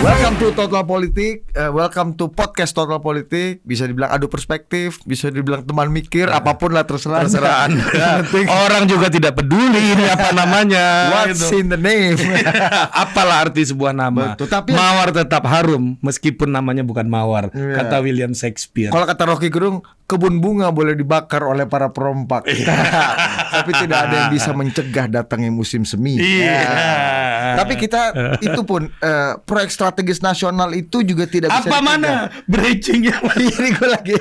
Welcome to Total Politik, welcome to podcast Total Politik. Bisa dibilang adu perspektif, bisa dibilang teman mikir, apapun lah terserah. Orang juga tidak peduli ini apa namanya. What's in the name? Apalah arti sebuah nama. Betul, tapi mawar tetap harum meskipun namanya bukan mawar, kata William Shakespeare. Kalau kata Rocky Gerung, kebun bunga boleh dibakar oleh para perompak, tapi tidak ada yang bisa mencegah datangnya musim semi. Tapi kita itu pun proyek strategis nasional itu juga tidak bisa apa mana bridgingnya? Ini gue lagi.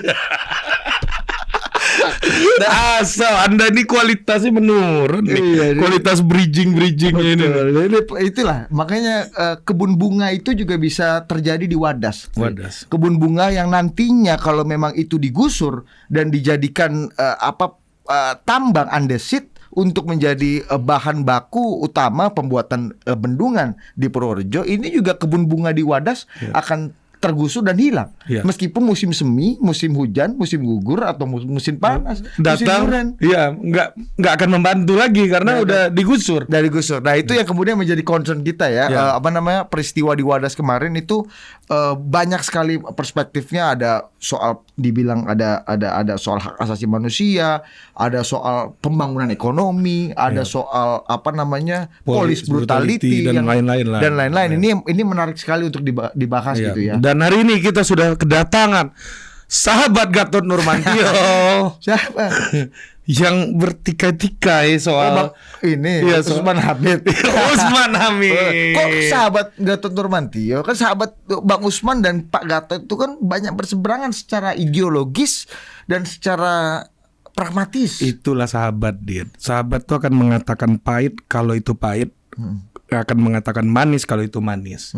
Asal Anda ini kualitasnya menurun nih. Iya, kualitas bridgingnya ini. Itulah makanya kebun bunga itu juga bisa terjadi di Wadas. Wadas. Kebun bunga yang nantinya kalau memang itu digusur dan dijadikan tambang andesit untuk menjadi bahan baku utama pembuatan bendungan di Purworejo, ini juga kebun bunga di Wadas akan tergusur dan hilang. Meskipun musim semi, musim hujan, musim gugur atau musim panas datang, nggak akan membantu lagi karena udah digusur. Dari gusur. Nah itu yang kemudian menjadi concern kita ya. Peristiwa di Wadas kemarin itu banyak sekali perspektifnya. Ada soal dibilang ada soal hak asasi manusia, ada soal pembangunan ekonomi, ada soal police brutality dan lain-lain. Ini menarik sekali untuk dibahas gitu ya. Dan hari ini kita sudah kedatangan sahabat Gatot Nurmantio. Siapa? Yang bertikai-tikai soal Usman Hamid. Usman Hamid. Kok sahabat Gatot Nurmantio? Kan sahabat Bang Usman dan Pak Gatot itu kan banyak berseberangan secara ideologis dan secara pragmatis. Itulah sahabat, Dit. Sahabat itu akan mengatakan pahit kalau itu pahit, akan mengatakan manis kalau itu manis.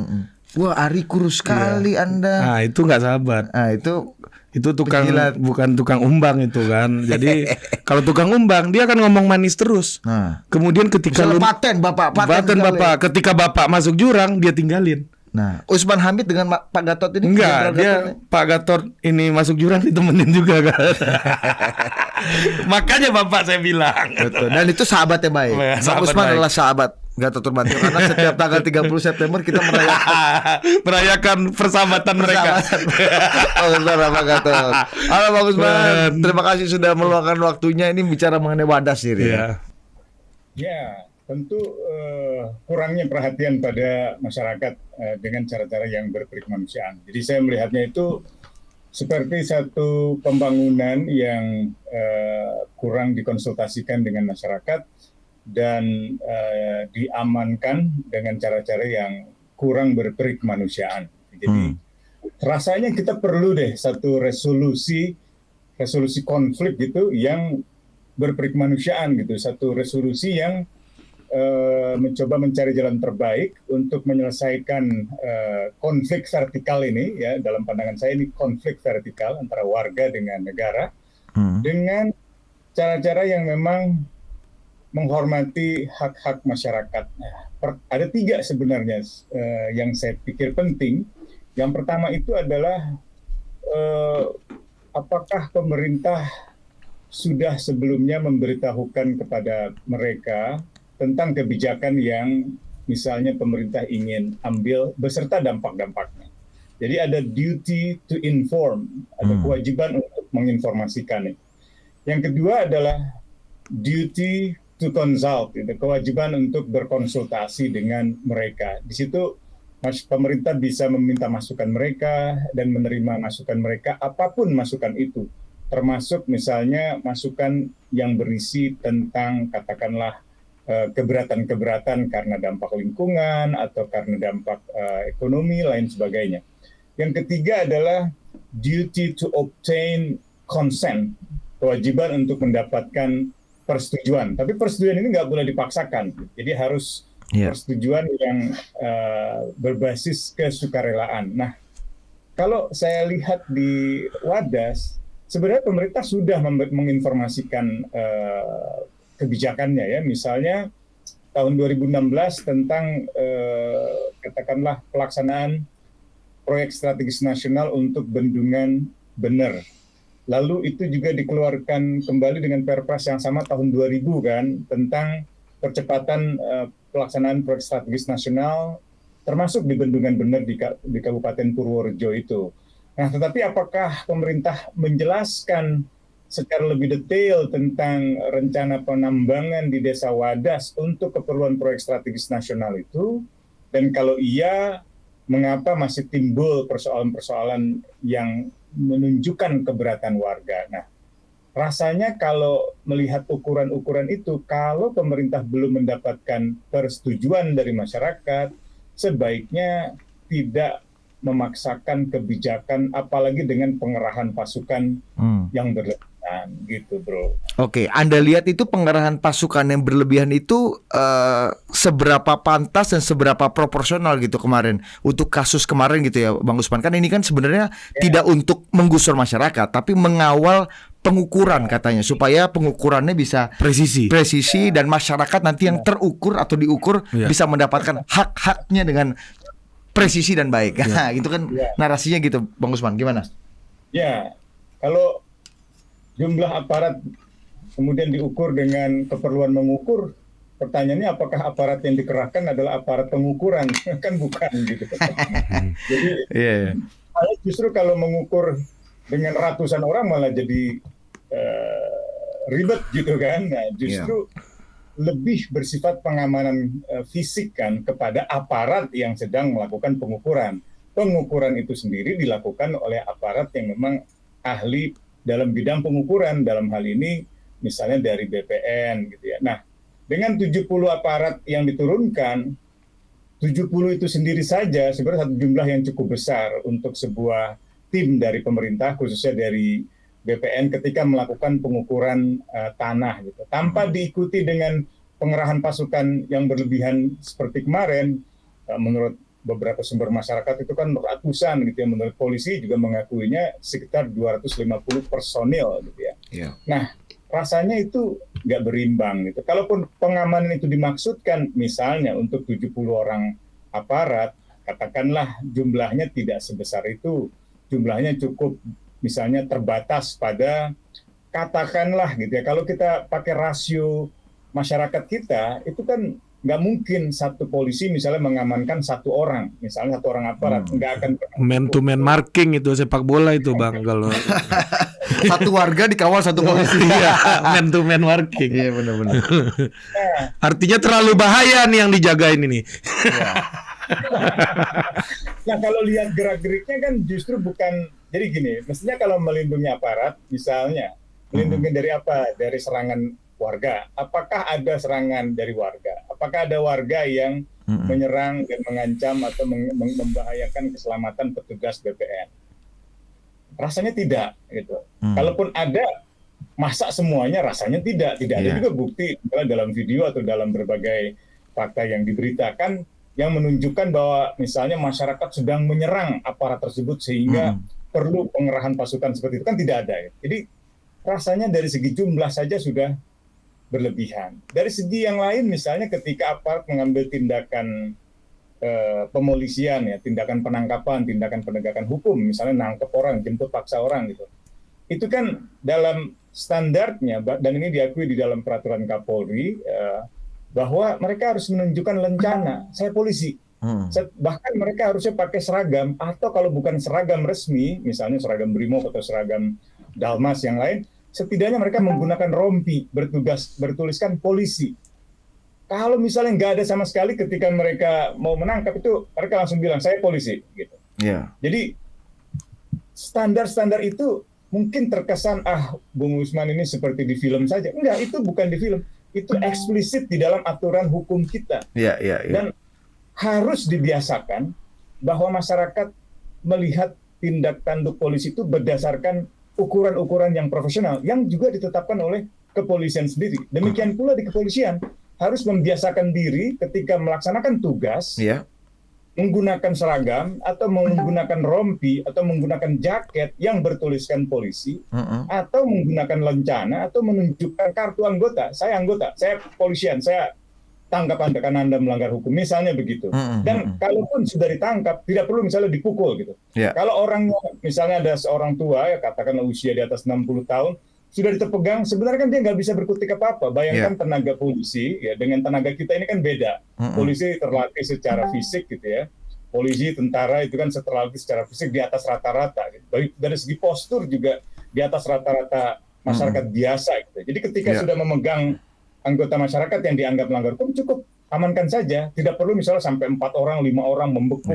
Wah, Ari kurus sekali Anda. Nah, itu nggak sahabat. Nah, itu tukang penjilat. Bukan tukang umbang itu kan. Jadi kalau tukang umbang dia akan ngomong manis terus. Kemudian ketika paten Bapak, ketika Bapak masuk jurang dia tinggalin. Nah, Usman Hamid dengan Pak Gatot ini enggak, Pak Gatot ini masuk jurang ditemenin juga kan. Makanya Bapak saya bilang. Betul. Dan itu sahabat yang baik. Bang Usman adalah sahabat Gatot Nurmantio karena setiap tanggal 30 September kita merayakan persahabatan mereka. Pak Gatot. Halo Bang Usman, terima kasih sudah meluangkan waktunya ini bicara mengenai Wadas ini. Ya, tentu kurangnya perhatian pada masyarakat dengan cara-cara yang berperikemanusiaan. Jadi saya melihatnya itu seperti satu pembangunan yang kurang dikonsultasikan dengan masyarakat dan diamankan dengan cara-cara yang kurang berperikemanusiaan. Jadi rasanya kita perlu deh satu resolusi konflik gitu yang berperikemanusiaan gitu, satu resolusi yang mencoba mencari jalan terbaik untuk menyelesaikan konflik vertikal ini ya. Dalam pandangan saya ini konflik vertikal antara warga dengan negara dengan cara-cara yang memang menghormati hak-hak masyarakat. Ada 3 sebenarnya yang saya pikir penting. Yang pertama itu adalah apakah pemerintah sudah sebelumnya memberitahukan kepada mereka tentang kebijakan yang misalnya pemerintah ingin ambil beserta dampak-dampaknya. Jadi ada duty to inform, ada kewajiban untuk menginformasikan. Yang kedua adalah duty to consult, kewajiban untuk berkonsultasi dengan mereka. Di situ pemerintah bisa meminta masukan mereka dan menerima masukan mereka, apapun masukan itu, termasuk misalnya masukan yang berisi tentang katakanlah keberatan-keberatan karena dampak lingkungan atau karena dampak ekonomi lain sebagainya. Yang ketiga adalah duty to obtain consent, kewajiban untuk mendapatkan persetujuan. Tapi persetujuan ini nggak boleh dipaksakan. Jadi harus persetujuan yang berbasis kesukarelaan. Nah, kalau saya lihat di Wadas, sebenarnya pemerintah sudah menginformasikan kebijakannya ya. Misalnya tahun 2016 tentang katakanlah pelaksanaan proyek strategis nasional untuk bendungan Bener. Lalu itu juga dikeluarkan kembali dengan Perpres yang sama tahun 2000 kan, tentang percepatan pelaksanaan proyek strategis nasional termasuk di bendungan bener di Kabupaten Purworejo itu. Nah, tetapi apakah pemerintah menjelaskan secara lebih detail tentang rencana penambangan di Desa Wadas untuk keperluan proyek strategis nasional itu? Dan kalau iya, mengapa masih timbul persoalan-persoalan yang menunjukkan keberatan warga? Nah, rasanya kalau melihat ukuran-ukuran itu, kalau pemerintah belum mendapatkan persetujuan dari masyarakat, sebaiknya tidak memaksakan kebijakan, apalagi dengan pengerahan pasukan yang berlebihan, gitu, bro. Oke, Anda lihat itu pengerahan pasukan yang berlebihan itu seberapa pantas dan seberapa proporsional gitu kemarin untuk kasus kemarin gitu ya, Bang Usman. Kan ini kan sebenarnya tidak untuk menggusur masyarakat, tapi mengawal pengukuran katanya supaya pengukurannya bisa presisi dan masyarakat nanti yang terukur atau diukur bisa mendapatkan hak-haknya dengan presisi dan baik. Nah, itu kan narasinya gitu, Bang Usman. Gimana? Ya, kalau jumlah aparat kemudian diukur dengan keperluan mengukur, pertanyaannya apakah aparat yang dikerahkan adalah aparat pengukuran? Kan bukan gitu. Jadi justru kalau mengukur dengan ratusan orang malah jadi ribet gitu kan. Nah, justru lebih bersifat pengamanan fisik kan kepada aparat yang sedang melakukan pengukuran. Pengukuran itu sendiri dilakukan oleh aparat yang memang ahli dalam bidang pengukuran, dalam hal ini misalnya dari BPN gitu ya. Nah, dengan 70 aparat yang diturunkan, 70 itu sendiri saja sebenarnya satu jumlah yang cukup besar untuk sebuah tim dari pemerintah, khususnya dari BPN ketika melakukan pengukuran tanah gitu. Tanpa diikuti dengan pengerahan pasukan yang berlebihan seperti kemarin, menurut beberapa sumber masyarakat itu kan ratusan gitu ya. Menurut polisi juga mengakuinya sekitar 250 personil gitu ya. Nah, rasanya itu nggak berimbang gitu. Kalaupun pengamanan itu dimaksudkan misalnya untuk 70 orang aparat, katakanlah jumlahnya tidak sebesar itu. Jumlahnya cukup misalnya terbatas pada, katakanlah gitu ya, kalau kita pakai rasio masyarakat kita, itu kan nggak mungkin satu polisi misalnya mengamankan satu orang, misalnya satu orang aparat, nggak akan. Man to man marking itu sepak bola itu, Bang, kalau satu warga dikawal satu polisi. Man to man marking. Iya, benar-benar. Artinya terlalu bahaya nih yang dijagain ini. Nah, kalau lihat gerak-geriknya kan justru bukan. Jadi gini, mestinya kalau melindungi aparat, misalnya melindungi dari apa? Dari serangan warga. Apakah ada serangan dari warga? Apakah ada warga yang menyerang dan mengancam atau membahayakan keselamatan petugas BPN? Rasanya tidak, gitu. Kalaupun ada, masa semuanya? Rasanya tidak. Tidak ada juga bukti dalam video atau dalam berbagai fakta yang diberitakan yang menunjukkan bahwa misalnya masyarakat sedang menyerang aparat tersebut sehingga perlu pengerahan pasukan seperti itu, kan tidak ada. Jadi rasanya dari segi jumlah saja sudah berlebihan. Dari segi yang lain misalnya ketika aparat mengambil tindakan pemolisian ya, tindakan penangkapan, tindakan penegakan hukum, misalnya nangkep orang, jemput paksa orang gitu. Itu kan dalam standarnya, dan ini diakui di dalam peraturan Kapolri, bahwa mereka harus menunjukkan lencana, saya polisi. Bahkan mereka harusnya pakai seragam, atau kalau bukan seragam resmi, misalnya seragam Brimob atau seragam Dalmas yang lain, setidaknya mereka menggunakan rompi, bertuliskan polisi. Kalau misalnya nggak ada sama sekali ketika mereka mau menangkap itu, mereka langsung bilang, saya polisi. Gitu. Jadi standar-standar itu mungkin terkesan, Bung Usman ini seperti di film saja. Enggak, itu bukan di film. Itu eksplisit di dalam aturan hukum kita. Dan harus dibiasakan bahwa masyarakat melihat tindak tanduk polisi itu berdasarkan ukuran-ukuran yang profesional yang juga ditetapkan oleh kepolisian sendiri. Demikian pula di kepolisian harus membiasakan diri ketika melaksanakan tugas menggunakan seragam atau menggunakan rompi atau menggunakan jaket yang bertuliskan polisi atau menggunakan lencana atau menunjukkan kartu anggota. Saya anggota, saya polisian, saya tangkap Anda karena Anda melanggar hukum, misalnya begitu. Dan kalaupun sudah ditangkap, tidak perlu misalnya dipukul gitu. Kalau orang misalnya ada seorang tua, ya katakanlah usia di atas 60 tahun, sudah terpegang, sebenarnya kan dia nggak bisa berkutik apa-apa. Bayangkan tenaga polisi ya dengan tenaga kita ini kan beda. Polisi terlatih secara fisik gitu ya. Polisi, tentara itu kan terlatih secara fisik di atas rata-rata. Gitu. Dari segi postur juga di atas rata-rata masyarakat biasa. Gitu. Jadi ketika sudah memegang anggota masyarakat yang dianggap melanggar hukum, cukup amankan saja, tidak perlu misalnya sampai 4 orang, 5 orang membekuk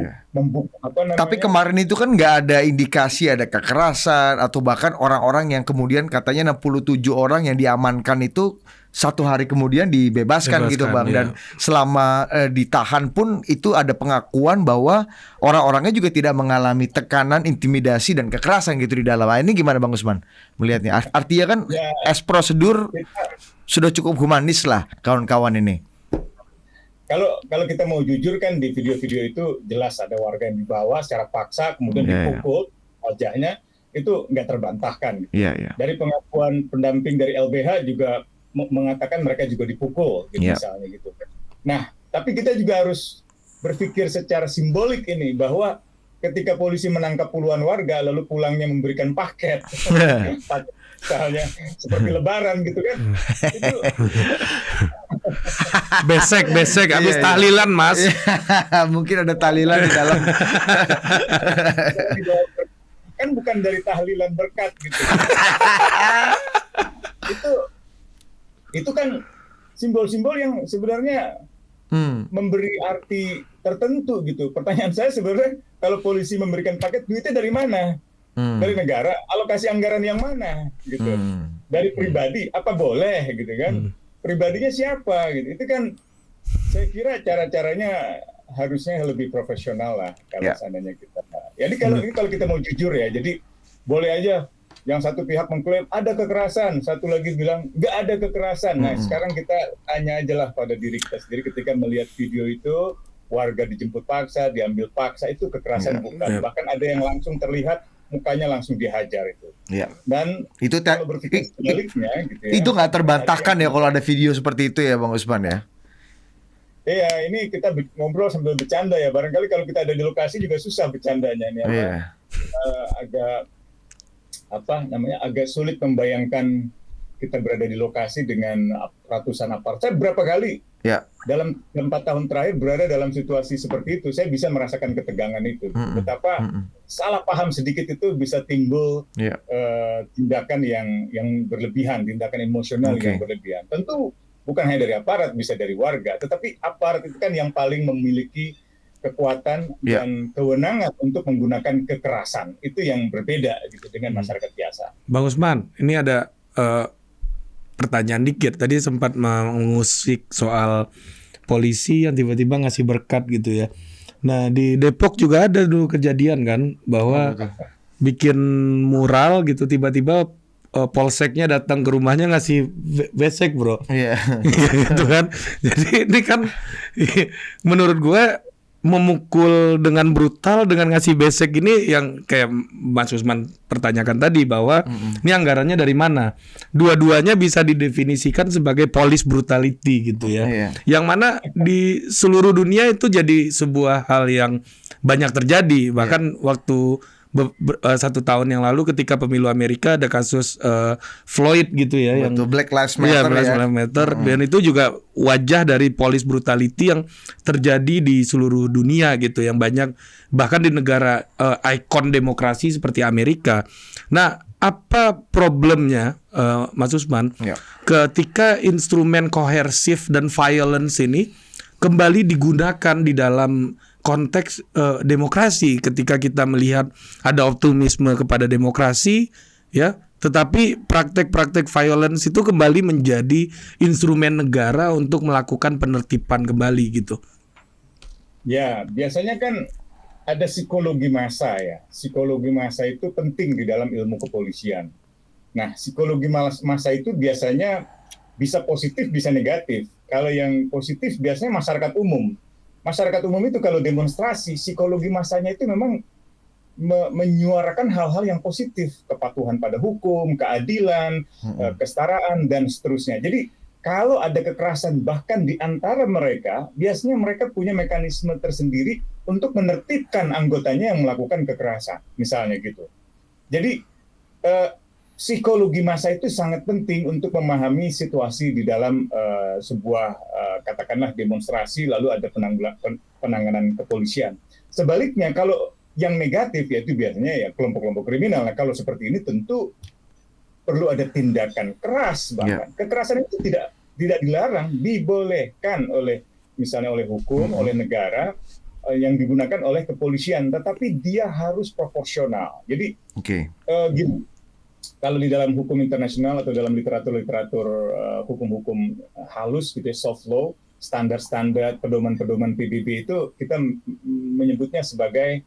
apa namanya. Tapi kemarin itu kan nggak ada indikasi ada kekerasan atau bahkan orang-orang yang kemudian katanya 67 orang yang diamankan itu 1 hari kemudian dibebaskan gitu Bang. Dan selama ditahan pun itu ada pengakuan bahwa orang-orangnya juga tidak mengalami tekanan, intimidasi dan kekerasan gitu di dalam. Ini gimana Bang Usman melihatnya? Artinya kan as prosedur sudah cukup humanis lah kawan-kawan ini. Kalau kita mau jujur kan di video-video itu jelas ada warga yang dibawa secara paksa kemudian dipukul wajahnya, itu nggak terbantahkan. Dari pengakuan pendamping dari LBH juga mengatakan mereka juga dipukul gitu, misalnya gitu. Nah, tapi kita juga harus berpikir secara simbolik ini bahwa ketika polisi menangkap puluhan warga lalu pulangnya memberikan paket, misalnya seperti Lebaran gitu kan, itu besek habis tahlilan Mas. Mungkin ada tahlilan di dalam. Kan bukan dari tahlilan berkat gitu. itu kan simbol-simbol yang sebenarnya memberi arti tertentu gitu. Pertanyaan saya sebenarnya kalau polisi memberikan paket, duitnya dari mana? Dari negara, alokasi anggaran yang mana gitu. Dari pribadi apa boleh gitu kan? Pribadinya siapa gitu. Itu kan saya kira cara-caranya harusnya lebih profesional lah kalau seandainya kita. Jadi kalau kita mau jujur ya, jadi boleh aja yang satu pihak mengklaim ada kekerasan, satu lagi bilang nggak ada kekerasan. Nah, sekarang kita tanya aja lah pada diri kita sendiri ketika melihat video itu, warga dijemput paksa, diambil paksa, itu kekerasan bukan. Bahkan ada yang langsung terlihat mukanya langsung dihajar itu. Dan itu kalau berpikir sebaliknya gitu ya. Itu nggak terbantahkan ya kalau ada video seperti itu ya Bang Usman ya? Iya, ini kita ngobrol sambil bercanda ya. Barangkali kalau kita ada di lokasi juga susah bercandanya nih. Agak sulit membayangkan kita berada di lokasi dengan ratusan aparat. Saya berapa kali dalam 4 tahun terakhir berada dalam situasi seperti itu, saya bisa merasakan ketegangan itu. Betapa salah paham sedikit itu bisa timbul tindakan yang berlebihan, tindakan emosional yang berlebihan. Tentu bukan hanya dari aparat, bisa dari warga. Tetapi aparat itu kan yang paling memiliki kekuatan dan kewenangan untuk menggunakan kekerasan. Itu yang berbeda gitu dengan masyarakat biasa. Bang Usman, ini ada pertanyaan dikit. Tadi sempat mengusik soal polisi yang tiba-tiba ngasih berkat gitu ya. Nah di Depok juga ada dulu kejadian kan bahwa bikin mural gitu tiba-tiba polseknya datang ke rumahnya ngasih besek bro. Gitu kan. Jadi ini kan menurut gue memukul dengan brutal dengan ngasih besek ini yang kayak Mas Usman pertanyakan tadi bahwa ini anggarannya dari mana? Dua-duanya bisa didefinisikan sebagai police brutality gitu ya. Yang mana di seluruh dunia itu jadi sebuah hal yang banyak terjadi. Bahkan waktu 1 tahun yang lalu ketika pemilu Amerika ada kasus Floyd gitu ya, yang Black Lives Matter, dan itu juga wajah dari police brutality yang terjadi di seluruh dunia gitu, yang banyak bahkan di negara ikon demokrasi seperti Amerika. Nah, apa problemnya Mas Usman ketika instrumen kohersif dan violence ini kembali digunakan di dalam konteks demokrasi, ketika kita melihat ada optimisme kepada demokrasi ya, tetapi praktek-praktek violence itu kembali menjadi instrumen negara untuk melakukan penertiban kembali gitu. Ya, biasanya kan ada psikologi massa ya. Psikologi massa itu penting di dalam ilmu kepolisian. Nah, psikologi massa itu biasanya bisa positif, bisa negatif. Kalau yang positif biasanya masyarakat umum. Masyarakat umum itu kalau demonstrasi, psikologi massanya itu memang menyuarakan hal-hal yang positif, kepatuhan pada hukum, keadilan, kesetaraan, dan seterusnya. Jadi kalau ada kekerasan bahkan di antara mereka, biasanya mereka punya mekanisme tersendiri untuk menertibkan anggotanya yang melakukan kekerasan, misalnya gitu. Jadi psikologi massa itu sangat penting untuk memahami situasi di dalam sebuah katakanlah demonstrasi lalu ada penanganan kepolisian. Sebaliknya kalau yang negatif yaitu biasanya ya kelompok-kelompok kriminal. Nah kalau seperti ini tentu perlu ada tindakan keras bahkan. Kekerasan itu tidak dilarang, dibolehkan oleh misalnya oleh hukum, oleh negara yang digunakan oleh kepolisian, tetapi dia harus proporsional. Jadi gini, kalau di dalam hukum internasional atau dalam literatur hukum-hukum halus gitu ya, soft law, standar-standar pedoman-pedoman PBB itu kita menyebutnya sebagai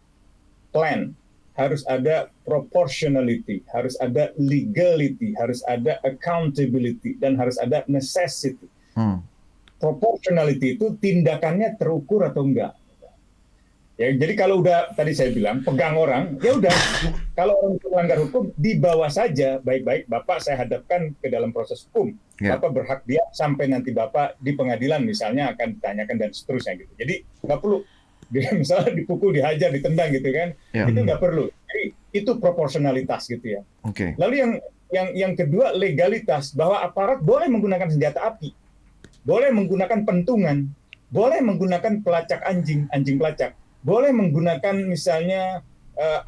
plan. Harus ada proportionality, harus ada legality, harus ada accountability, dan harus ada necessity. Proportionality itu tindakannya terukur atau enggak. Ya, jadi kalau udah tadi saya bilang pegang orang, ya udah. Kalau orang itu melanggar hukum, dibawa saja baik-baik. Bapak saya hadapkan ke dalam proses hukum. Bapak berhak dia sampai nanti Bapak di pengadilan misalnya akan ditanyakan dan seterusnya gitu. Jadi nggak perlu dia misalnya dipukul, dihajar, ditendang gitu kan, itu nggak perlu. Jadi itu proporsionalitas gitu ya. Lalu yang kedua legalitas, bahwa aparat boleh menggunakan senjata api, boleh menggunakan pentungan, boleh menggunakan pelacak anjing pelacak, boleh menggunakan misalnya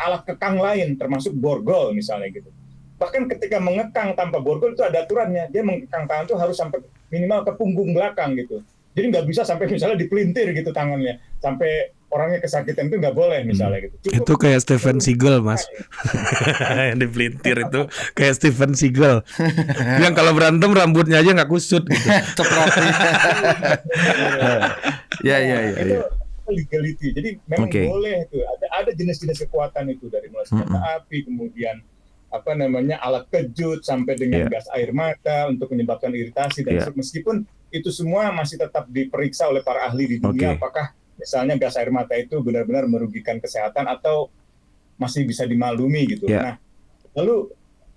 alat kekang lain termasuk borgol misalnya gitu. Bahkan ketika mengekang tanpa borgol itu ada aturannya, dia mengekang tangan itu harus sampai minimal ke punggung belakang gitu. Jadi nggak bisa sampai misalnya dipelintir gitu tangannya, sampai orangnya kesakitan itu nggak boleh misalnya gitu. Cukup itu kayak Steven Seagal mas, yang dipelintir itu kayak Steven Seagal, yang kalau berantem rambutnya aja nggak kusut gitu. Itu legality. Jadi memang boleh itu. Ada jenis-jenis kekuatan itu dari mulai senjata api, kemudian alat kejut sampai dengan gas air mata untuk menyebabkan iritasi dan meskipun itu semua masih tetap diperiksa oleh para ahli di dunia apakah misalnya gas air mata itu benar-benar merugikan kesehatan atau masih bisa dimaklumi gitu. Nah, lalu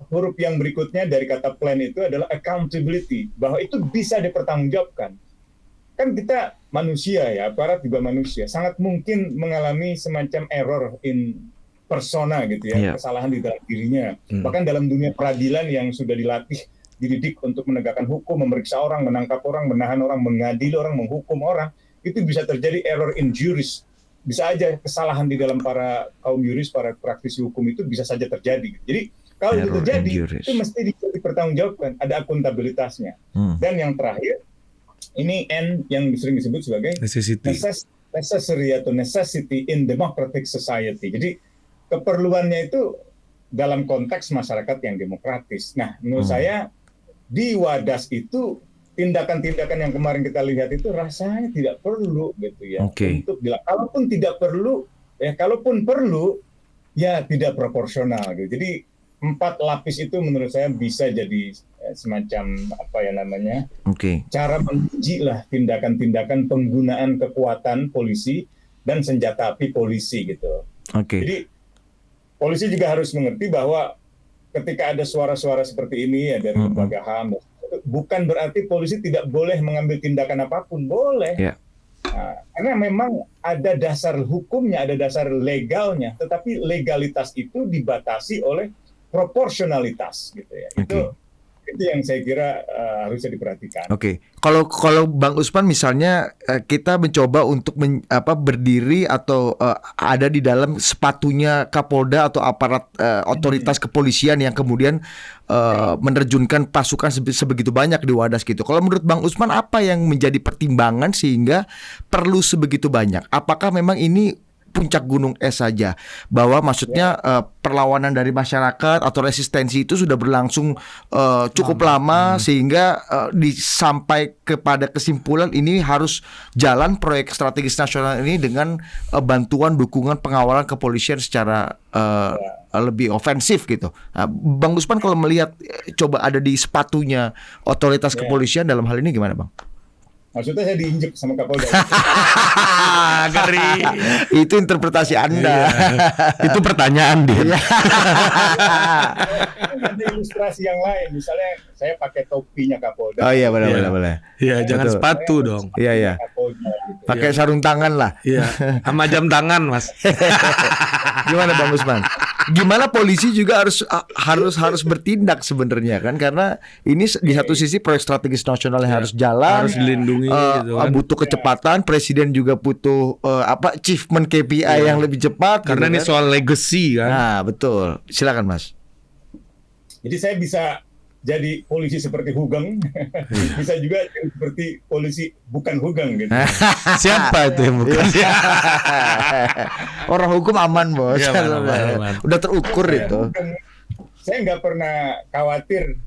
huruf yang berikutnya dari kata plan itu adalah accountability, bahwa itu bisa dipertanggungjawabkan. Kan kita manusia ya, aparat juga manusia, sangat mungkin mengalami semacam error in persona gitu ya, kesalahan di dalam dirinya. Bahkan dalam dunia peradilan yang sudah dilatih, dididik untuk menegakkan hukum, memeriksa orang, menangkap orang, menahan orang, mengadili orang, menghukum orang, itu bisa terjadi error in juris. Bisa aja kesalahan di dalam para kaum juris, para praktisi hukum itu bisa saja terjadi. Jadi kalau itu terjadi, itu mesti dipertanggungjawabkan, ada akuntabilitasnya. Dan yang terakhir, ini N yang sering disebut sebagai necessary atau necessity in democratic society. Jadi keperluannya itu dalam konteks masyarakat yang demokratis. Nah, menurut saya di Wadas itu tindakan-tindakan yang kemarin kita lihat itu rasanya tidak perlu gitu ya. Untuk kalaupun tidak perlu, kalaupun perlu, ya tidak proporsional gitu. Jadi 4 lapis itu menurut saya bisa jadi semacam cara menguji lah tindakan-tindakan penggunaan kekuatan polisi dan senjata api polisi gitu. Jadi polisi juga harus mengerti bahwa ketika ada suara-suara seperti ini ya dari lembaga HAM, bukan berarti polisi tidak boleh mengambil tindakan apapun, boleh. Nah, karena memang ada dasar hukumnya, ada dasar legalnya, tetapi legalitas itu dibatasi oleh proporsionalitas gitu ya. Itu yang saya kira harusnya diperhatikan. Kalau Bang Usman misalnya kita mencoba untuk berdiri atau ada di dalam sepatunya Kapolda atau aparat otoritas kepolisian yang kemudian menerjunkan pasukan sebegitu banyak di Wadas gitu. Kalau menurut Bang Usman apa yang menjadi pertimbangan sehingga perlu sebegitu banyak? Apakah memang ini puncak gunung es saja, bahwa maksudnya perlawanan dari masyarakat atau resistensi itu sudah berlangsung cukup lama sehingga disampai kepada kesimpulan ini harus jalan proyek strategis nasional ini dengan bantuan dukungan pengawalan kepolisian secara lebih ofensif gitu. Nah, Bang Usman kalau melihat coba ada di sepatunya otoritas kepolisian dalam hal ini gimana Bang? Maksudnya saya diinjek sama Kapolda. Ngeri. Itu interpretasi Anda. Itu pertanyaan dia. Ada ilustrasi yang lain. Misalnya saya pakai topinya Kapolda. Oh iya boleh. Iya, jangan sepatu dong. Iya. Gitu. Pakai sarung tangan lah. Iya, sama jam tangan, Mas. Gimana Bang Usman? gimana polisi juga harus bertindak sebenarnya kan, karena ini di satu sisi proyek strategis nasional yang harus jalan, harus dilindungi gitu kan. butuh kecepatan, presiden juga butuh achievement KPI yang lebih cepat Karena gitu ini kan. soal legacy kan. Nah, betul. Silakan Mas. Jadi saya bisa jadi polisi seperti Hugeng, bisa juga jadi seperti polisi bukan Hugeng gitu. Siapa itu yang bukan? Orang hukum aman, Bos. Iya, aman. Udah terukur Saya itu. saya nggak pernah khawatir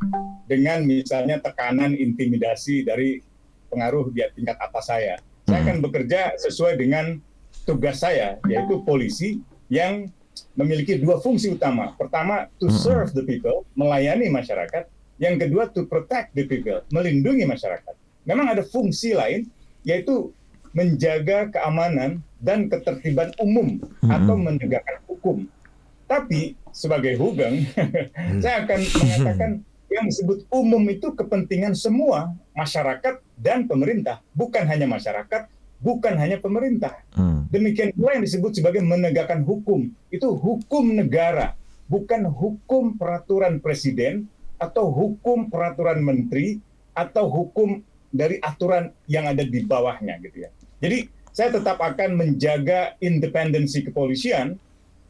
dengan misalnya tekanan intimidasi dari pengaruh di tingkat atas saya. Saya akan bekerja sesuai dengan tugas saya, yaitu polisi yang memiliki dua fungsi utama. Pertama, to serve the people, melayani masyarakat. Yang kedua, to protect the people, melindungi masyarakat. Memang ada fungsi lain, yaitu menjaga keamanan dan ketertiban umum atau menegakkan hukum. Tapi sebagai Hugeng, saya akan mengatakan yang disebut umum itu kepentingan semua masyarakat dan pemerintah, bukan hanya masyarakat, bukan hanya pemerintah. Demikian pula yang disebut sebagai menegakkan hukum, itu hukum negara, bukan hukum peraturan presiden atau hukum peraturan menteri atau hukum dari aturan yang ada di bawahnya gitu ya. Jadi saya tetap akan menjaga independensi kepolisian,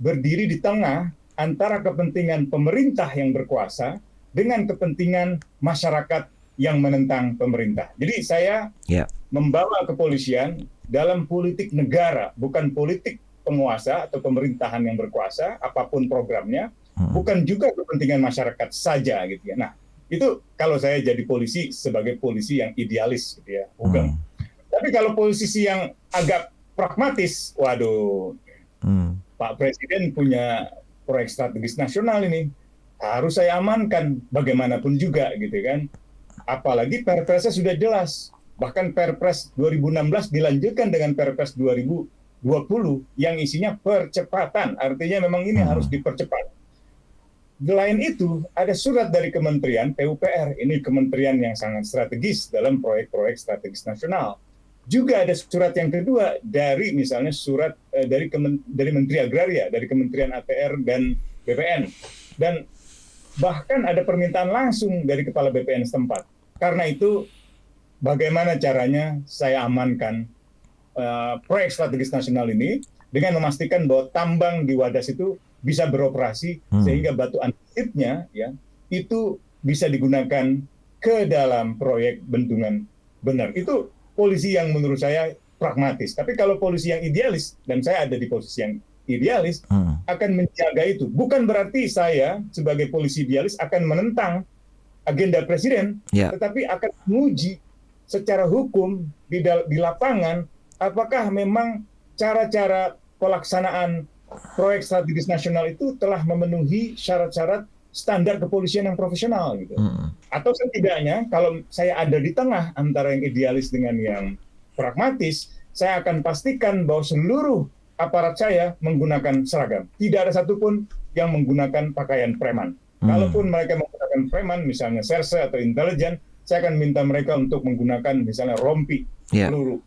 berdiri di tengah antara kepentingan pemerintah yang berkuasa dengan kepentingan masyarakat yang menentang pemerintah. Jadi saya membawa kepolisian dalam politik negara, bukan politik penguasa atau pemerintahan yang berkuasa, apapun programnya, bukan juga kepentingan masyarakat saja gitu ya. Nah, itu kalau saya jadi polisi sebagai polisi yang idealis gitu ya, bukan. Tapi kalau posisi yang agak pragmatis, waduh, Pak Presiden punya proyek strategis nasional ini, harus saya amankan bagaimanapun juga gitu kan. Apalagi Perpresnya sudah jelas. Bahkan Perpres 2016 dilanjutkan dengan Perpres 2020 yang isinya percepatan. Artinya memang ini harus dipercepat. Selain itu, ada surat dari Kementerian PUPR. Ini kementerian yang sangat strategis dalam proyek-proyek strategis nasional. Juga ada surat yang kedua dari misalnya surat dari Menteri Agraria, dari Kementerian ATR dan BPN. Dan bahkan ada permintaan langsung dari Kepala BPN setempat. Karena itu, bagaimana caranya saya amankan proyek strategis nasional ini dengan memastikan bahwa tambang di Wadas itu bisa beroperasi sehingga batu andesitnya ya itu bisa digunakan ke dalam proyek bendungan benar. Itu polisi yang menurut saya pragmatis. Tapi kalau polisi yang idealis, dan saya ada di posisi yang idealis, akan menjaga itu. Bukan berarti saya sebagai polisi idealis akan menentang agenda presiden, tetapi akan menguji secara hukum di lapangan apakah memang cara-cara pelaksanaan proyek strategis nasional itu telah memenuhi syarat-syarat standar kepolisian yang profesional gitu. Atau setidaknya kalau saya ada di tengah antara yang idealis dengan yang pragmatis, saya akan pastikan bahwa seluruh aparat saya menggunakan seragam. Tidak ada satupun yang menggunakan pakaian preman. Kalaupun mereka menggunakan preman, misalnya serse atau intelijen, saya akan minta mereka untuk menggunakan misalnya rompi peluru.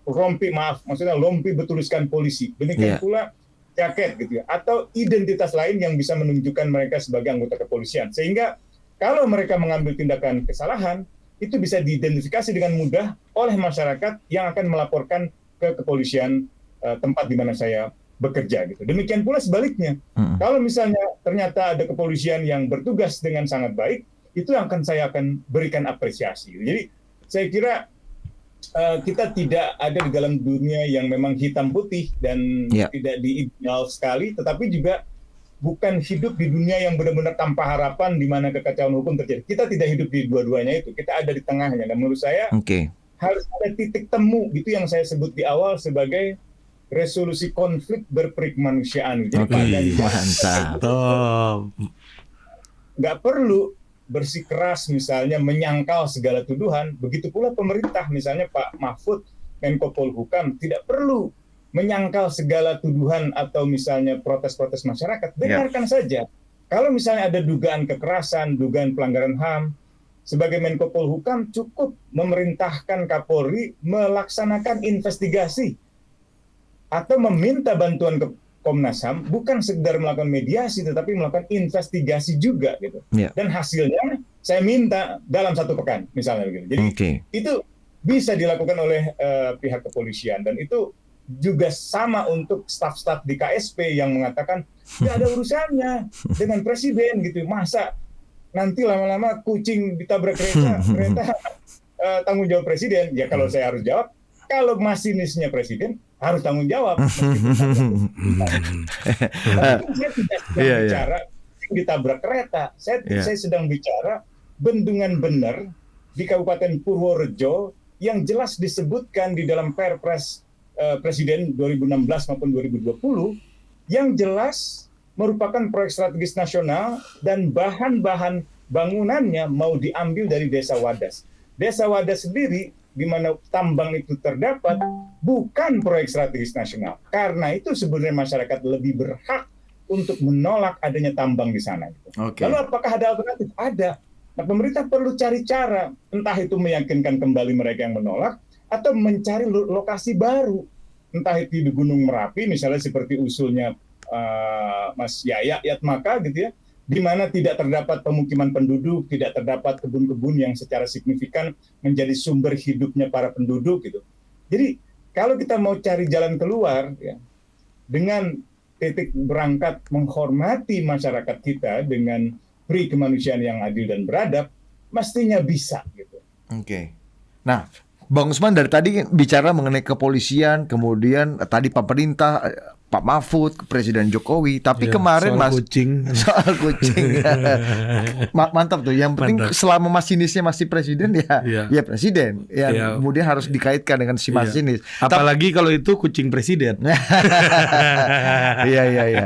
Maksudnya rompi bertuliskan polisi. Demikian pula jaket gitu ya, atau identitas lain yang bisa menunjukkan mereka sebagai anggota kepolisian. Sehingga kalau mereka mengambil tindakan kesalahan, itu bisa diidentifikasi dengan mudah oleh masyarakat yang akan melaporkan ke kepolisian tempat di mana saya bekerja gitu. Demikian pula sebaliknya. Kalau misalnya ternyata ada kepolisian yang bertugas dengan sangat baik, itu saya akan berikan apresiasi. Jadi saya kira kita tidak ada di dalam dunia yang memang hitam putih dan tidak diideal sekali, tetapi juga bukan hidup di dunia yang benar-benar tanpa harapan di mana kekacauan hukum terjadi. Kita tidak hidup di dua-duanya itu, kita ada di tengahnya. Dan menurut saya harus ada titik temu, itu yang saya sebut di awal sebagai resolusi konflik berperikemanusiaan. Jadi mantap. Nggak perlu bersikeras misalnya menyangkal segala tuduhan, begitu pula pemerintah misalnya Pak Mahfud Menko Polhukam tidak perlu menyangkal segala tuduhan atau misalnya protes-protes masyarakat, dengarkan saja. Kalau misalnya ada dugaan kekerasan, dugaan pelanggaran HAM, sebagai Menko Polhukam cukup memerintahkan Kapolri melaksanakan investigasi atau meminta bantuan Komnas HAM bukan sekedar melakukan mediasi, tetapi melakukan investigasi juga gitu. Iya. Dan hasilnya saya minta dalam 1 pekan, misalnya begitu. Jadi itu bisa dilakukan oleh pihak kepolisian, dan itu juga sama untuk staf-staf di KSP yang mengatakan tidak ada urusannya dengan presiden gitu. Masa nanti lama-lama kucing ditabrak kereta tanggung jawab presiden? Ya kalau saya harus jawab, kalau masinisnya presiden harus tanggung jawab. Tapi saya tidak sedang bicara ditabrak kereta. Saya sedang bicara bendungan bener di Kabupaten Purworejo yang jelas disebutkan di dalam Perpres Presiden 2016 maupun 2020 yang jelas merupakan proyek strategis nasional dan bahan-bahan bangunannya mau diambil dari Desa Wadas. Desa Wadas sendiri di mana tambang itu terdapat bukan proyek strategis nasional. Karena itu sebenarnya masyarakat lebih berhak untuk menolak adanya tambang di sana. Lalu apakah ada alternatif? Ada. Nah, pemerintah perlu cari cara, entah itu meyakinkan kembali mereka yang menolak atau mencari lokasi baru. Entah itu di Gunung Merapi misalnya seperti usulnya Mas Yatmaka gitu ya, di mana tidak terdapat pemukiman penduduk, tidak terdapat kebun-kebun yang secara signifikan menjadi sumber hidupnya para penduduk gitu. Jadi kalau kita mau cari jalan keluar ya, dengan titik berangkat menghormati masyarakat kita dengan pri kemanusiaan yang adil dan beradab, mestinya bisa gitu. Nah, Bang Usman dari tadi bicara mengenai kepolisian, kemudian tadi pemerintah, Pak Mahfud, Presiden Jokowi, tapi kemarin soal kucing. Mantap tuh. Yang penting selama masinisnya masih presiden ya presiden. Kemudian harus dikaitkan dengan si masinis. Apalagi kalau itu kucing presiden. Iya.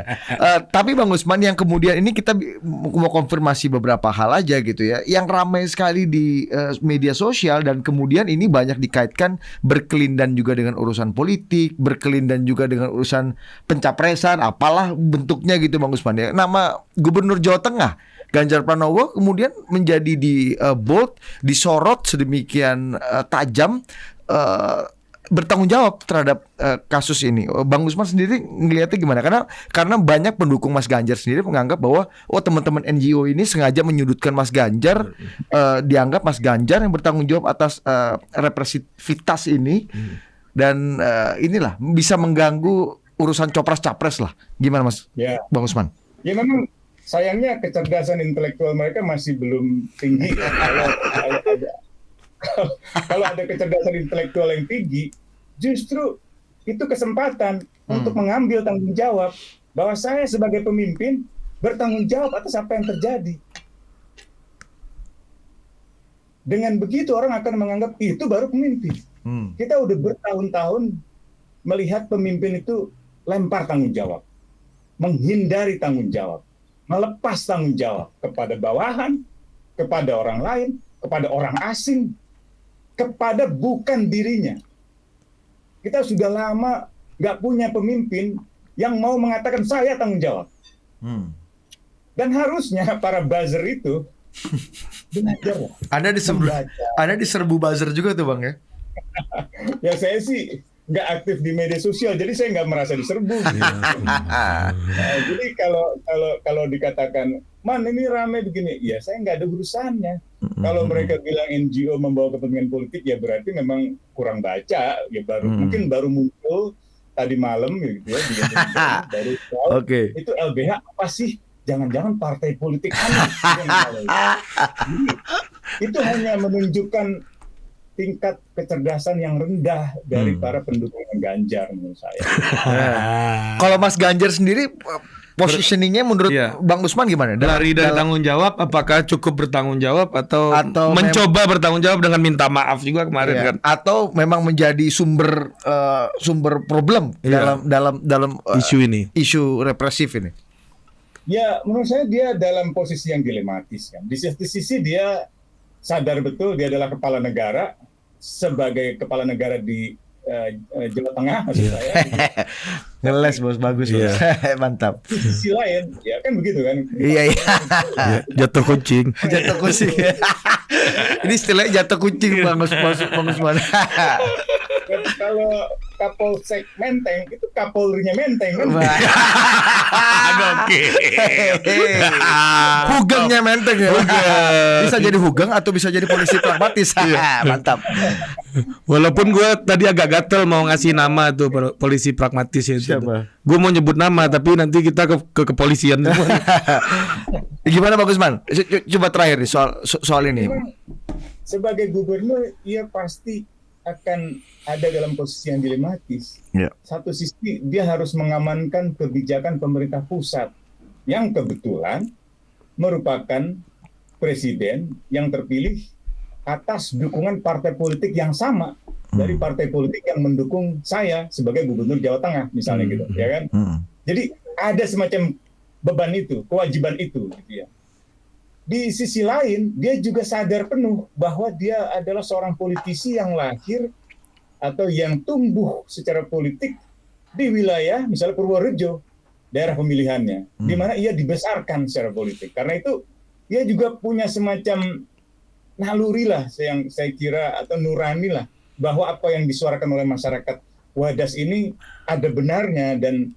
Tapi Bang Usman, yang kemudian ini kita mau konfirmasi beberapa hal aja gitu ya. Yang ramai sekali di media sosial dan kemudian ini banyak dikaitkan berkelindan juga dengan urusan politik, berkelindan juga dengan urusan pencapresan, apalah bentuknya gitu Bang Usman ya. Nama Gubernur Jawa Tengah Ganjar Pranowo kemudian menjadi di bold, disorot sedemikian tajam, bertanggung jawab terhadap kasus ini. Bang Usman sendiri ngelihatnya gimana? Karena banyak pendukung Mas Ganjar sendiri menganggap bahwa teman-teman NGO ini sengaja menyudutkan Mas Ganjar, dianggap Mas Ganjar yang bertanggung jawab atas represivitas ini, dan inilah bisa mengganggu urusan copras-capres lah. Gimana Mas Bang Usman? Ya memang sayangnya kecerdasan intelektual mereka masih belum tinggi. Kalau ada kecerdasan intelektual yang tinggi, justru itu kesempatan untuk mengambil tanggung jawab bahwa saya sebagai pemimpin bertanggung jawab atas apa yang terjadi. Dengan begitu orang akan menganggap itu baru pemimpin. Kita udah bertahun-tahun melihat pemimpin itu lempar tanggung jawab, menghindari tanggung jawab, melepas tanggung jawab kepada bawahan, kepada orang lain, kepada orang asing, kepada bukan dirinya. Kita sudah lama nggak punya pemimpin yang mau mengatakan saya tanggung jawab. Dan harusnya para buzzer itu belajar. Ada diserbu buzzer juga tuh Bang ya? Ya saya sih nggak aktif di media sosial, jadi saya nggak merasa diserbu. Jadi kalau dikatakan, man ini ramai begini, ya saya nggak ada urusannya. Kalau mereka bilang NGO membawa kepentingan politik, ya berarti memang kurang baca. Ya mungkin baru muncul tadi malam gitu ya. Baru tahu itu LBH apa sih? Jangan-jangan partai politik aneh. Jadi, itu hanya menunjukkan tingkat kecerdasan yang rendah dari para pendukung Ganjar menurut saya. Kalau Mas Ganjar sendiri positioningnya menurut Bang Usman gimana? Lari dari tanggung jawab, apakah cukup bertanggung jawab atau mencoba bertanggung jawab dengan minta maaf juga kemarin kan? Atau memang menjadi sumber problem dalam isu represif ini? Ya menurut saya dia dalam posisi yang dilematis kan. Di sisi dia sadar betul dia adalah kepala negara, sebagai kepala negara di Jawa Tengah maksud saya. Ngeles bos, bagus bos. Mantap. Di sisi lain, ya kan begitu kan. Iya. Jatuh kucing. Jatuh kucing. Ini istilahnya jatuh kucing Bang Usman. Kapolsek Menteng itu Kapolrinya Menteng kan. Oke. Hugengnya Menteng ya. Bisa jadi hugeng atau bisa jadi polisi pragmatis. Mantap. Walaupun gue tadi agak gatel mau ngasih nama tuh polisi pragmatis itu. Siapa? Gue mau nyebut nama tapi nanti kita ke kepolisian semua. Gimana Pak Gusman? Coba terakhir nih soal ini. Memang sebagai gubernur ia pasti akan ada dalam posisi yang dilematis. Ya. Satu sisi dia harus mengamankan kebijakan pemerintah pusat yang kebetulan merupakan presiden yang terpilih atas dukungan partai politik yang sama dari partai politik yang mendukung saya sebagai gubernur Jawa Tengah misalnya gitu, ya kan? Jadi ada semacam beban itu, kewajiban itu, gitu ya. Di sisi lain, dia juga sadar penuh bahwa dia adalah seorang politisi yang lahir atau yang tumbuh secara politik di wilayah misalnya Purworejo, daerah pemilihannya, di mana ia dibesarkan secara politik. Karena itu, dia juga punya semacam naluri lah, yang saya kira, atau nurani lah, bahwa apa yang disuarakan oleh masyarakat Wadas ini ada benarnya dan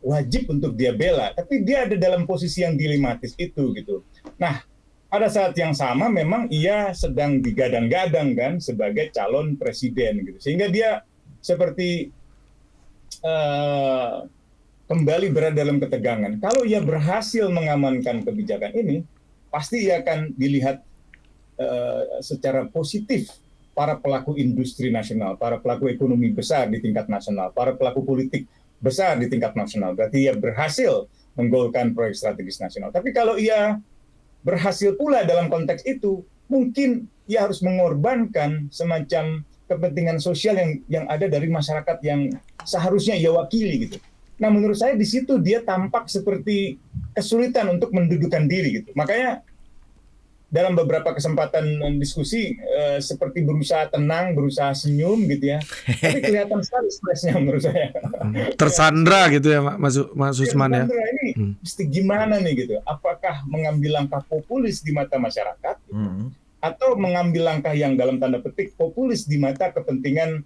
wajib untuk dia bela. Tapi dia ada dalam posisi yang dilematis itu, gitu. Nah, pada saat yang sama memang ia sedang digadang-gadang kan sebagai calon presiden gitu. Sehingga dia seperti kembali berada dalam ketegangan. Kalau ia berhasil mengamankan kebijakan ini, pasti ia akan dilihat secara positif para pelaku industri nasional, para pelaku ekonomi besar di tingkat nasional, para pelaku politik besar di tingkat nasional. Berarti ia berhasil menggolkan proyek strategis nasional. Tapi kalau ia berhasil pula dalam konteks itu, mungkin ia harus mengorbankan semacam kepentingan sosial yang ada dari masyarakat yang seharusnya ia wakili gitu. Nah, menurut saya di situ dia tampak seperti kesulitan untuk mendudukan diri gitu. Makanya dalam beberapa kesempatan diskusi seperti berusaha tenang, berusaha senyum gitu ya. Tapi kelihatan sekali stresnya menurut saya. Tersandra gitu ya Mas Usman ya. Tersandra ini mesti gimana nih gitu. Apakah mengambil langkah populis di mata masyarakat gitu, atau mengambil langkah yang dalam tanda petik populis di mata kepentingan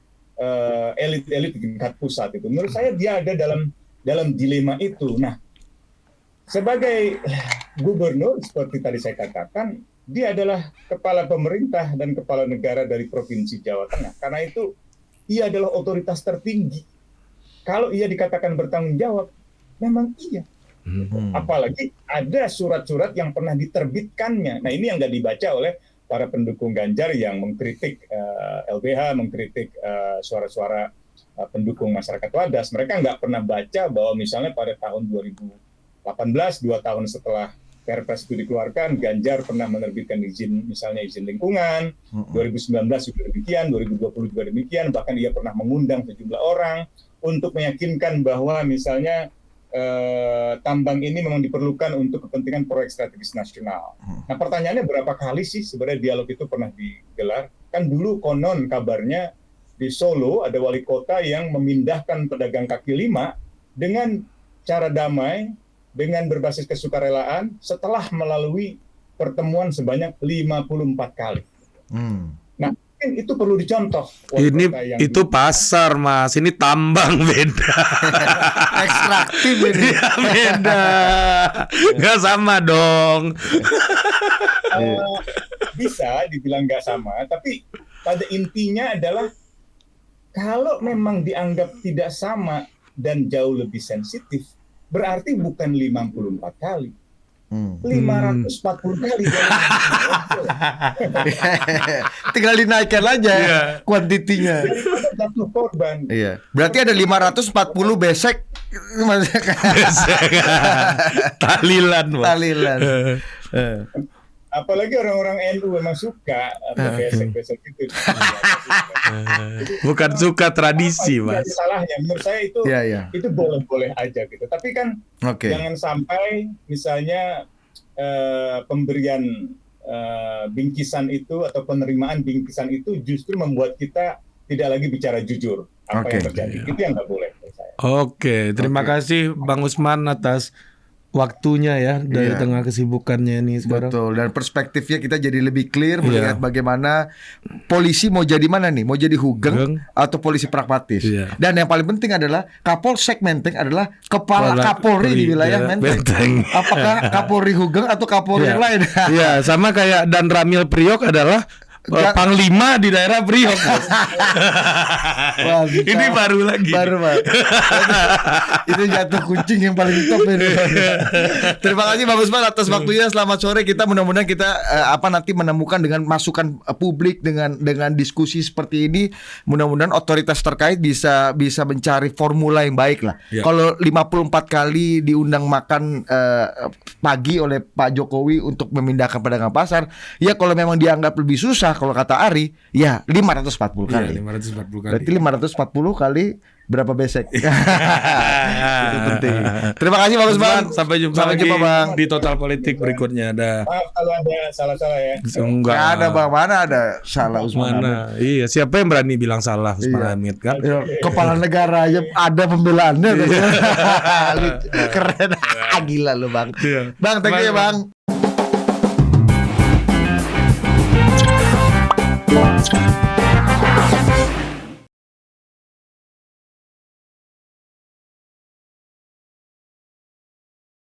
elit-elit di tingkat pusat itu. Menurut saya dia ada dalam dilema itu. Nah, sebagai gubernur seperti tadi saya katakan, dia adalah kepala pemerintah dan kepala negara dari Provinsi Jawa Tengah. Karena itu, ia adalah otoritas tertinggi. Kalau ia dikatakan bertanggung jawab, memang iya. Apalagi ada surat-surat yang pernah diterbitkannya. Nah, ini yang nggak dibaca oleh para pendukung Ganjar yang mengkritik LBH, mengkritik suara-suara pendukung masyarakat Wadas. Mereka nggak pernah baca bahwa misalnya pada tahun 2018, 2 tahun setelah Perpres itu dikeluarkan, Ganjar pernah menerbitkan izin, misalnya izin lingkungan, 2019 juga demikian, 2020 juga demikian, bahkan ia pernah mengundang sejumlah orang untuk meyakinkan bahwa misalnya tambang ini memang diperlukan untuk kepentingan proyek strategis nasional. Nah, pertanyaannya berapa kali sih sebenarnya dialog itu pernah digelar? Kan dulu konon kabarnya di Solo ada wali kota yang memindahkan pedagang kaki lima dengan cara damai, dengan berbasis kesukarelaan setelah melalui pertemuan sebanyak 54 kali. Nah, mungkin itu perlu dicontoh. Ini itu pasar Mas, ini tambang beda. Ekstraktif ini. Ya, beda. Nggak sama dong. Bisa dibilang nggak sama, tapi pada intinya adalah kalau memang dianggap tidak sama dan jauh lebih sensitif, berarti bukan 54 kali. 540 kali. Tinggal dinaikkan aja kuantitinya. Daripada jatuh korban. Iya. Berarti ada 540 besek. Talilan, Mas. Talilan. Apalagi orang-orang NU memang suka besek-besek itu. Bukan suka tradisi, Mas. Salahnya menurut saya itu boleh-boleh aja gitu. Tapi kan jangan sampai misalnya pemberian bingkisan itu atau penerimaan bingkisan itu justru membuat kita tidak lagi bicara jujur apa yang terjadi. Itu yang nggak boleh menurut saya. Oke, terima kasih Bang Usman atas waktunya ya dari Iya. tengah kesibukannya ini sekarang. Betul, dan perspektifnya kita jadi lebih clear melihat bagaimana polisi mau jadi mana nih, mau jadi hugeng atau polisi pragmatis. Iya. Dan yang paling penting adalah Kapolsek Menteng adalah kepala Kapolri di wilayah Menteng. Apakah Kapolri hugeng atau Kapolri yang lain? Iya, sama kayak Dan Ramil Priok adalah Panglima di daerah Priok. Wah, bisa. Ini baru lagi. Baru Pak. Itu jatuh kucing yang paling top ini. Terima kasih Bang Usman atas waktunya. Selamat sore. Kita mudah-mudahan kita nanti menemukan dengan masukan publik dengan diskusi seperti ini. Mudah-mudahan otoritas terkait bisa mencari formula yang baik lah. Ya. Kalau 54 kali diundang makan pagi oleh Pak Jokowi untuk memindahkan pedagang pasar, ya kalau memang dianggap lebih susah, kalau kata Ari, ya 540 kali. Iya, 540 kali. Berarti 540 kali berapa besek? Itu penting. Terima kasih Bang Usman. Sampai jumpa lagi Bang. di Total Politik berikutnya. Ada Maaf kalau ada salah-salah ya. enggak Nggak ada Bang, mana ada salah Usman Hamid. mana? Iya, siapa yang berani bilang salah Usman Iya. Hamid kan? Ya, kepala negara aja ada pembelaannya. Keren. Gila lu Bang. Iya. Bang, thank you ya Bang.